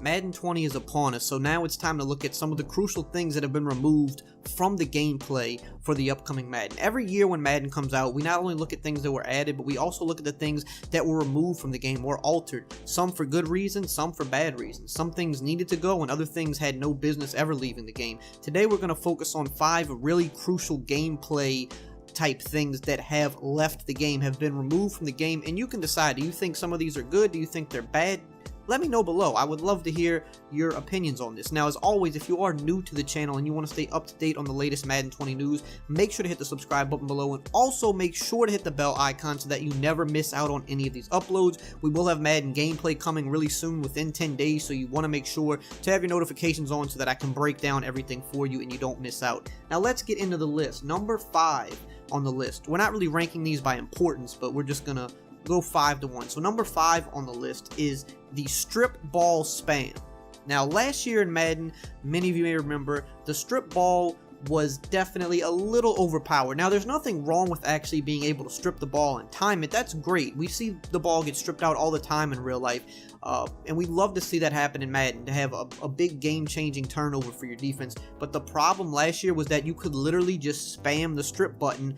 Madden 20 is upon us, so now it's time to look at some of the crucial things that have been removed from the gameplay for the upcoming Madden. Every year when Madden comes out, we not only look at things that were added, but we also look at the things that were removed from the game or altered. Some for good reasons, some for bad reasons. Some things needed to go and other things had no business ever leaving the game. Today we're going to focus on 5 really crucial gameplay type things that have left the game, have been removed from the game, and you can decide, do you think some of these are good? Do you think they're bad? Let me know below. I would love to hear your opinions on this. Now, as always, if you are new to the channel and you want to stay up to date on the latest Madden 20 news, make sure to hit the subscribe button below, and also make sure to hit the bell icon so that you never miss out on any of these uploads. We will have Madden gameplay coming really soon, within 10 days, so you want to make sure to have your notifications on so that I can break down everything for you and you don't miss out. Now, let's get into the list. Number 5 on the list. We're not really ranking these by importance, but we're just gonna go 5 to 1. So number 5 on the list is the strip ball spam. Now, last year in Madden, many of you may remember, the strip ball was definitely a little overpowered. Now, there's nothing wrong with actually being able to strip the ball and time it. That's great. We see the ball get stripped out all the time in real life, and we love to see that happen in Madden, to have a big game-changing turnover for your defense. But the problem last year was that you could literally just spam the strip button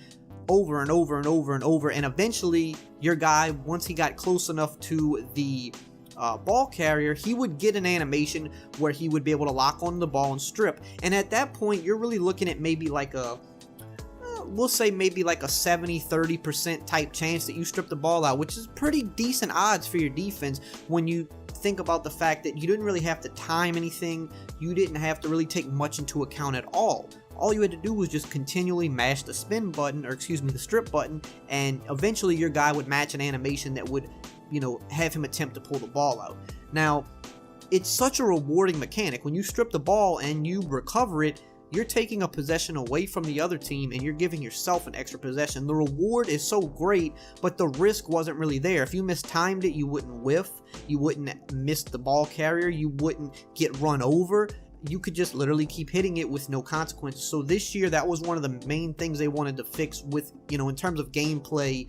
over and over and over and over, and eventually your guy, once he got close enough to the ball carrier, he would get an animation where he would be able to lock on the ball and strip. And at that point, you're really looking at maybe like a we'll say maybe like a 70-30% type chance that you strip the ball out, which is pretty decent odds for your defense when you think about the fact that you didn't really have to time anything. You didn't have to really take much into account at all. All you had to do was just continually mash the spin button, or excuse me, the strip button, and eventually your guy would match an animation that would, you know, have him attempt to pull the ball out. Now, it's such a rewarding mechanic. When you strip the ball and you recover it, you're taking a possession away from the other team and you're giving yourself an extra possession. The reward is so great, but the risk wasn't really there. If you mistimed it, you wouldn't whiff, you wouldn't miss the ball carrier, you wouldn't get run over. You could just literally keep hitting it with no consequences. So this year, that was one of the main things they wanted to fix with, you know, in terms of gameplay,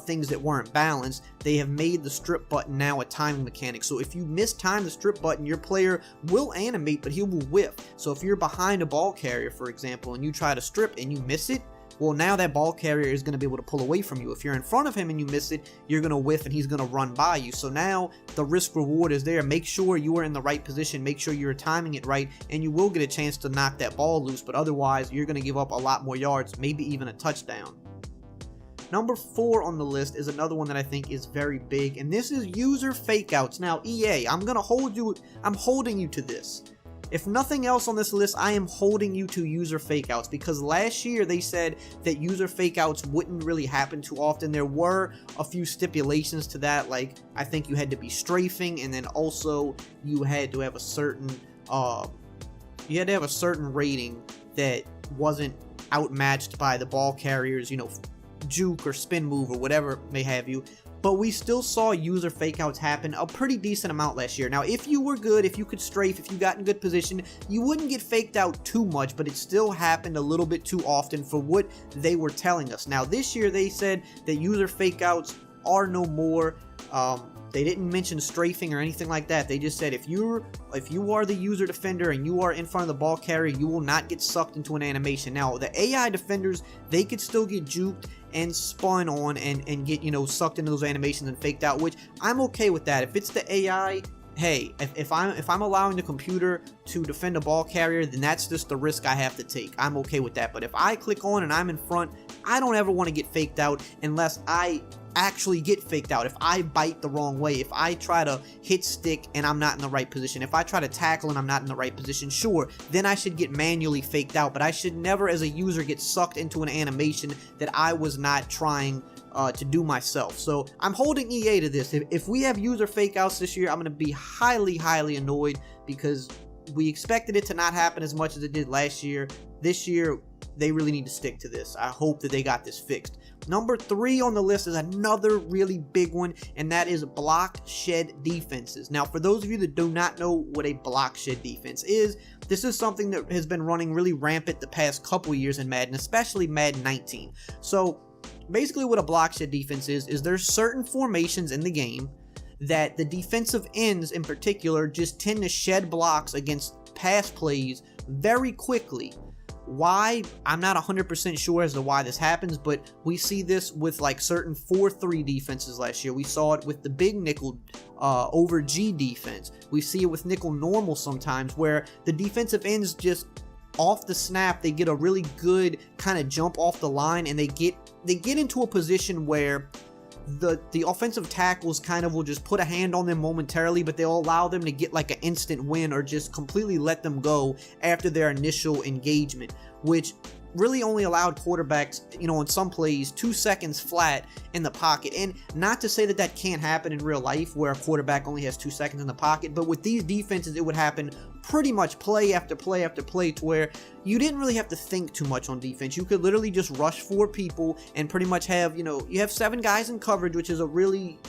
things that weren't balanced. They have made the strip button now a timing mechanic. So if you mistime the strip button, your player will animate, but he will whiff. So if you're behind a ball carrier, for example, and you try to strip and you miss it, well, now that ball carrier is going to be able to pull away from you. If you're in front of him and you miss it, you're going to whiff and he's going to run by you. So now the risk reward is there. Make sure you are in the right position. Make sure you're timing it right, and you will get a chance to knock that ball loose. But otherwise, you're going to give up a lot more yards, maybe even a touchdown. Number 4 on the list is another one that I think is very big, and this is user fakeouts. Now, EA, I'm holding you to this. If nothing else on this list, I am holding you to user fakeouts, because last year they said that user fakeouts wouldn't really happen too often. There were a few stipulations to that, like I think you had to be strafing, and then also you had to have a certain rating that wasn't outmatched by the ball carriers, you know, juke or spin move or whatever may have you. But we still saw user fakeouts happen a pretty decent amount last year. Now, if you were good, if you could strafe, if you got in good position, you wouldn't get faked out too much, but it still happened a little bit too often for what they were telling us. Now, this year they said that user fakeouts are no more. They didn't mention strafing or anything like that. They just said if you are the user defender and you are in front of the ball carrier, you will not get sucked into an animation. Now, the AI defenders, they could still get juked and spun on and get, you know, sucked into those animations and faked out, which I'm okay with that. If it's the AI, hey, if I'm allowing the computer to defend a ball carrier, then that's just the risk I have to take. I'm okay with that. But if I click on and I'm in front, I don't ever want to get faked out unless I actually get faked out. If I bite the wrong way, if I try to hit stick and I'm not in the right position, if I try to tackle and I'm not in the right position, sure, then I should get manually faked out. But I should never, as a user, get sucked into an animation that I was not trying to do myself. So I'm holding EA to this. If we have user fakeouts this year, I'm going to be highly annoyed, because we expected it to not happen as much as it did last year. This year, they really need to stick to this. I hope that they got this fixed. Number 3 on the list is another really big one, and that is block shed defenses. Now, for those of you that do not know what a block shed defense is, this is something that has been running really rampant the past couple years in Madden, especially Madden 19. So basically what a block shed defense is there's certain formations in the game that the defensive ends in particular just tend to shed blocks against pass plays very quickly. Why? I'm not 100% sure as to why this happens, but we see this with like certain 4-3 defenses last year. We saw it with the big nickel over G defense. We see it with nickel normal sometimes, where the defensive ends just off the snap, they get a really good kind of jump off the line, and they get into a position where the offensive tackles kind of will just put a hand on them momentarily, but they'll allow them to get like an instant win or just completely let them go after their initial engagement, which really only allowed quarterbacks, in some plays, 2 seconds flat in the pocket. And not to say that that can't happen in real life where a quarterback only has 2 seconds in the pocket, but with these defenses, it would happen pretty much play after play after play, to where you didn't really have to think too much on defense. You could literally just rush 4 people and pretty much have, you have 7 guys in coverage, which is a really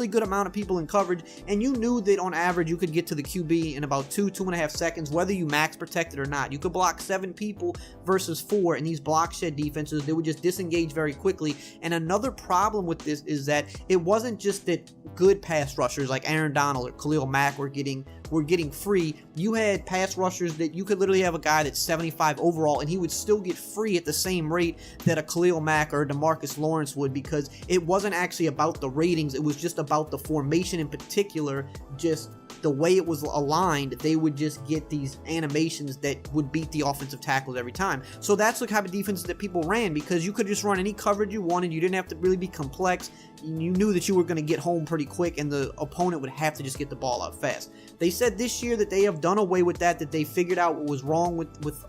good amount of people in coverage, and you knew that on average you could get to the QB in about 2.5 seconds, whether you max protected or not. You could block 7 people versus 4, and these block shed defenses, they would just disengage very quickly. And another problem with this is that it wasn't just that good pass rushers like Aaron Donald or Khalil Mack were getting free. You had pass rushers that you could literally have a guy that's 75 overall and he would still get free at the same rate that a Khalil Mack or a DeMarcus Lawrence would, because it wasn't actually about the ratings, it was just about the formation in particular. Just the way it was aligned, they would just get these animations that would beat the offensive tackles every time. So that's the type of defense that people ran, because you could just run any coverage you wanted. You didn't have to really be complex. You knew that you were going to get home pretty quick, and the opponent would have to just get the ball out fast. They said this year that they have done away with that they figured out what was wrong with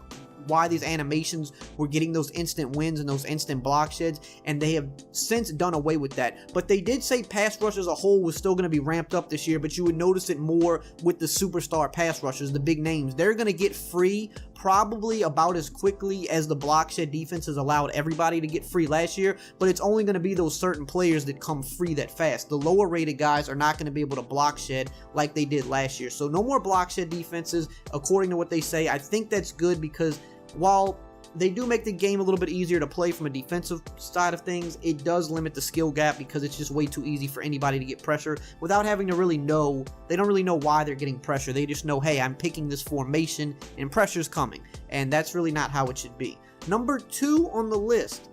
why these animations were getting those instant wins and those instant block sheds, and they have since done away with that. But they did say pass rush as a whole was still going to be ramped up this year, but you would notice it more with the superstar pass rushers, the big names. They're going to get free probably about as quickly as the block shed defense has allowed everybody to get free last year, but it's only going to be those certain players that come free that fast. The lower rated guys are not going to be able to block shed like they did last year. So no more block shed defenses, according to what they say. I think that's good, because while they do make the game a little bit easier to play from a defensive side of things, it does limit the skill gap, because it's just way too easy for anybody to get pressure without having to really know. They don't really know why they're getting pressure. They just know, hey, I'm picking this formation and pressure's coming. And that's really not how it should be. Number 2 on the list,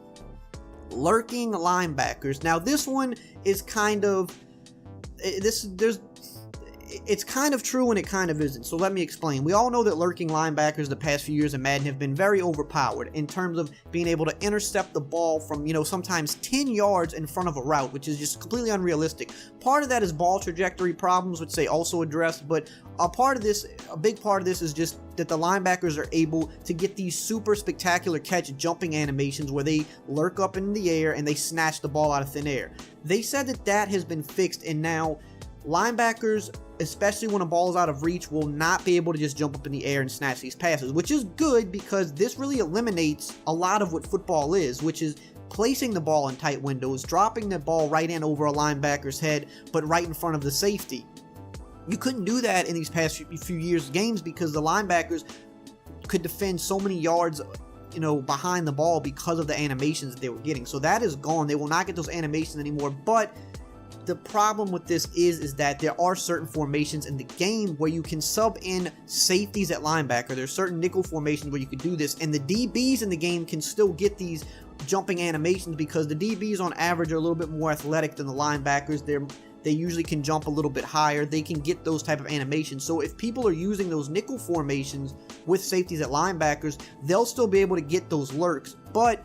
lurking linebackers. Now this one is kind of, it's kind of true and it kind of isn't, so let me explain. We all know that lurking linebackers the past few years in Madden have been very overpowered in terms of being able to intercept the ball from, sometimes 10 yards in front of a route, which is just completely unrealistic. Part of that is ball trajectory problems, which they also address, but a big part of this is just that the linebackers are able to get these super spectacular catch jumping animations where they lurk up in the air and they snatch the ball out of thin air. They said that has been fixed, and now linebackers, especially when a ball is out of reach, will not be able to just jump up in the air and snatch these passes, which is good, because this really eliminates a lot of what football is, which is placing the ball in tight windows, dropping the ball right in over a linebacker's head, but right in front of the safety. You couldn't do that in these past few years' games, because the linebackers could defend so many yards behind the ball because of the animations that they were getting. So that is gone. They will not get those animations anymore. But the problem with this is that there are certain formations in the game where you can sub in safeties at linebacker. There's certain nickel formations where you could do this, and the DBs in the game can still get these jumping animations, because the DBs on average are a little bit more athletic than the linebackers. They usually can jump a little bit higher. They can get those type of animations. So if people are using those nickel formations with safeties at linebackers, they'll still be able to get those lurks. But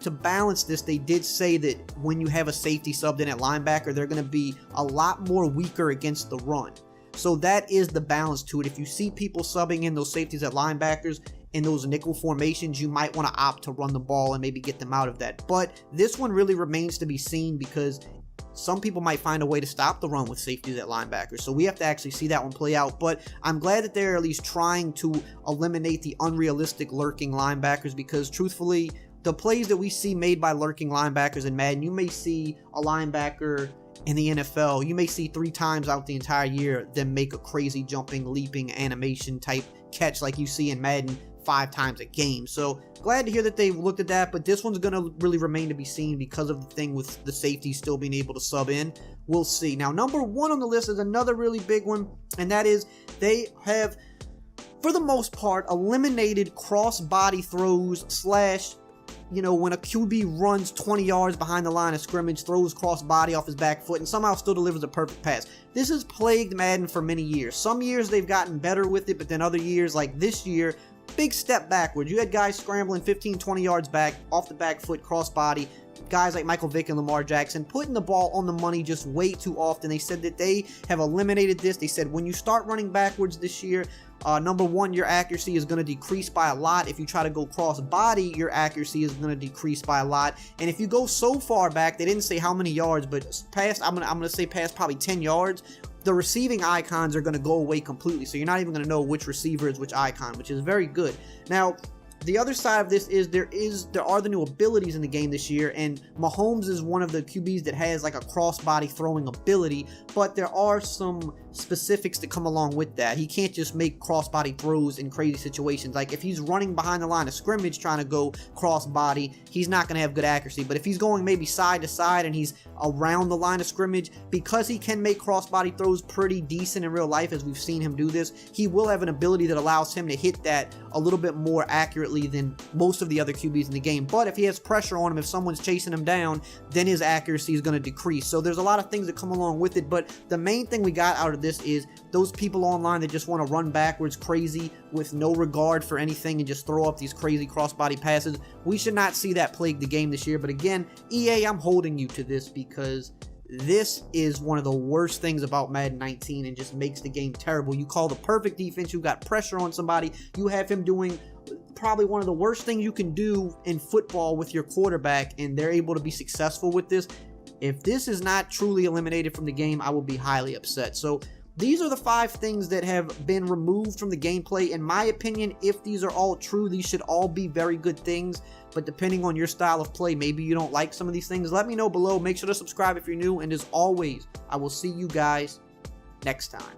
to balance this, they did say that when you have a safety subbed in at linebacker, they're going to be a lot more weaker against the run. So that is the balance to it. If you see people subbing in those safeties at linebackers in those nickel formations, you might want to opt to run the ball and maybe get them out of that. But this one really remains to be seen, because some people might find a way to stop the run with safeties at linebackers. So we have to actually see that one play out. But I'm glad that they're at least trying to eliminate the unrealistic lurking linebackers, because truthfully, the plays that we see made by lurking linebackers in Madden, you may see a linebacker in the NFL, you may see 3 times out the entire year them make a crazy jumping, leaping animation type catch like you see in Madden 5 times a game. So glad to hear that they've looked at that, but this one's going to really remain to be seen because of the thing with the safety still being able to sub in. We'll see. Now, number 1 on the list is another really big one, and that is they have, for the most part, eliminated cross-body throws / when a QB runs 20 yards behind the line of scrimmage, throws cross-body off his back foot, and somehow still delivers a perfect pass. This has plagued Madden for many years. Some years they've gotten better with it, but then other years, like this year, big step backwards. You had guys scrambling 15, 20 yards back, off the back foot, cross-body. Guys like Michael Vick and Lamar Jackson putting the ball on the money just way too often. They said that they have eliminated this. They said when you start running backwards this year, number 1, your accuracy is going to decrease by a lot. If you try to go cross body, your accuracy is going to decrease by a lot. And if you go so far back, they didn't say how many yards, but past, I'm gonna say past probably 10 yards, the receiving icons are going to go away completely. So you're not even going to know which receiver is which icon, which is very good. Now, the other side of this is there are the new abilities in the game this year, and Mahomes is one of the QBs that has like a cross-body throwing ability, but there are some specifics that come along with that. He can't just make cross-body throws in crazy situations. Like if he's running behind the line of scrimmage trying to go cross-body, he's not going to have good accuracy. But if he's going maybe side to side and he's around the line of scrimmage, because he can make cross-body throws pretty decent in real life, as we've seen him do this, he will have an ability that allows him to hit that a little bit more accurately than most of the other QBs in the game. But if he has pressure on him, if someone's chasing him down, then his accuracy is going to decrease. So there's a lot of things that come along with it, but the main thing we got out of this is those people online that just want to run backwards crazy with no regard for anything and just throw up these crazy crossbody passes. We should not see that plague the game this year. But again, EA, I'm holding you to this because this is one of the worst things about Madden 19 and just makes the game terrible. You call the perfect defense, you got pressure on somebody, you have him doing probably one of the worst things you can do in football with your quarterback, and they're able to be successful with this. If this is not truly eliminated from the game, I will be highly upset. So these are the 5 things that have been removed from the gameplay. In my opinion, if these are all true, these should all be very good things. But depending on your style of play, maybe you don't like some of these things. Let me know below. Make sure to subscribe if you're new. And as always, I will see you guys next time.